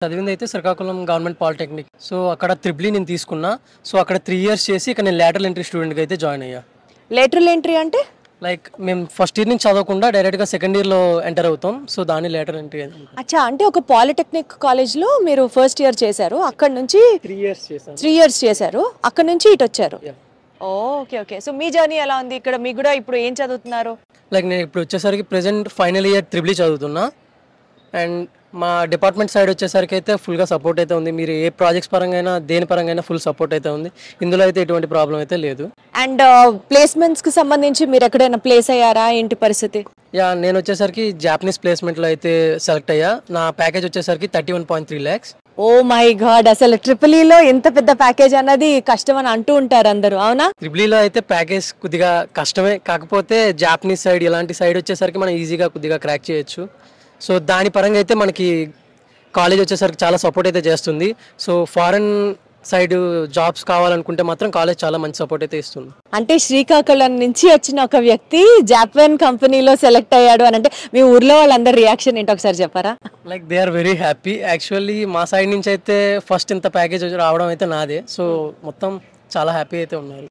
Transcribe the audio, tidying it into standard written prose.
చదివింది అయితే Srikakulam government polytechnic. So అక్కడ త్రిబుల్ నేను తీసుకున్నా. సో అక్కడ 3 ఇయర్స్ చేసి ఇక్కడ నేను లేటరల్ ఎంట్రీ స్టూడెంట్గా అయితే జాయిన్ అయ్యా. లేటరల్ ఎంట్రీ అంటే లైక్ మేము ఫస్ట్ ఇయర్ నుంచి చదవకుండా డైరెక్ట్గా సెకండ్ ఇయర్లో ఎంటర్ అవుతాం. సో దాన్ని లేటరల్ ఎంట్రీ అని. అచ్చా, అంటే ఒక పాలిటెక్నిక్ కాలేజ్లో మీరు ఫస్ట్ ఇయర్ చేశారు, అక్కడ నుంచి 3 ఇయర్స్ చేశాను. 3 ఇయర్స్ చేశారు, అక్కడ నుంచి ఇటు వచ్చారు. Okay okay. సో మీ జర్నీ ఎలా ఉంది ఇక్కడ? మీకు కూడా ఇప్పుడు ఏం చదువుతున్నారు? లైక్ నేను ఇప్పుడు వచ్చేసరికి ప్రెసెంట్ ఫైనల్ ఇయర్ త్రిబుల్ చదువుతున్నా. అండ్ మా డిపార్ట్మెంట్ సైడ్ వచ్చేసరికి అయితే ఫుల్గా సపోర్ట్ అయితే ఉంది. మీరు ఏ ప్రాజెక్ట్స్ పరంగా అయినా దేని పరంగా అయినా ఫుల్ సపోర్ట్ అయితే ఉంది. ఇందులో అయితే ఎటువంటి ప్రాబ్లం అయితే లేదు. అండ్ ప్లేస్మెంట్స్కి సంబంధించి మీరు ఎక్కడైనా ప్లేస్ అయ్యారా? ఏంటి పరిస్థితి? నేను వచ్చేసరికి జాపనీస్ ప్లేస్మెంట్లో అయితే సెలెక్ట్ అయ్యా. నా ప్యాకేజ్ వచ్చేసరికి 31.3 lakhs. ఓ మై గాడ్, అసలు ట్రిపుల్ ఈలో ఎంత పెద్ద ప్యాకేజ్ అన్నది కష్టం అని అంటూ ఉంటారు అందరూ, అవునా? త్రిబుల్ లో అయితే ప్యాకేజ్ కొద్దిగా కష్టమే, కాకపోతే జాపనీస్ సైడ్ ఇలాంటి సైడ్ వచ్చేసరికి మనం ఈజీగా కొద్దిగా క్రాక్ చేయొచ్చు. సో దాని పరంగా అయితే మనకి కాలేజ్ వచ్చేసరికి చాలా సపోర్ట్ అయితే చేస్తుంది. సో ఫారెన్ సైడ్ జాబ్స్ కావాలనుకుంటే మాత్రం కాలేజ్ చాలా మంచి సపోర్ట్ అయితే ఇస్తుంది. అంటే శ్రీకాకుళం నుంచి వచ్చిన ఒక వ్యక్తి జాపాన్ కంపెనీలో సెలెక్ట్ అయ్యాడు అని అంటే మీ ఊర్లో వాళ్ళందరి రియాక్షన్ ఏంటో ఒకసారి చెప్పారా? Like they are very happy. Actually మా సైడ్ నుంచి అయితే ఫస్ట్ ఇంత ప్యాకేజ్ రావడం అయితే నాదే. సో మొత్తం చాలా హ్యాపీ అయితే ఉన్నారు.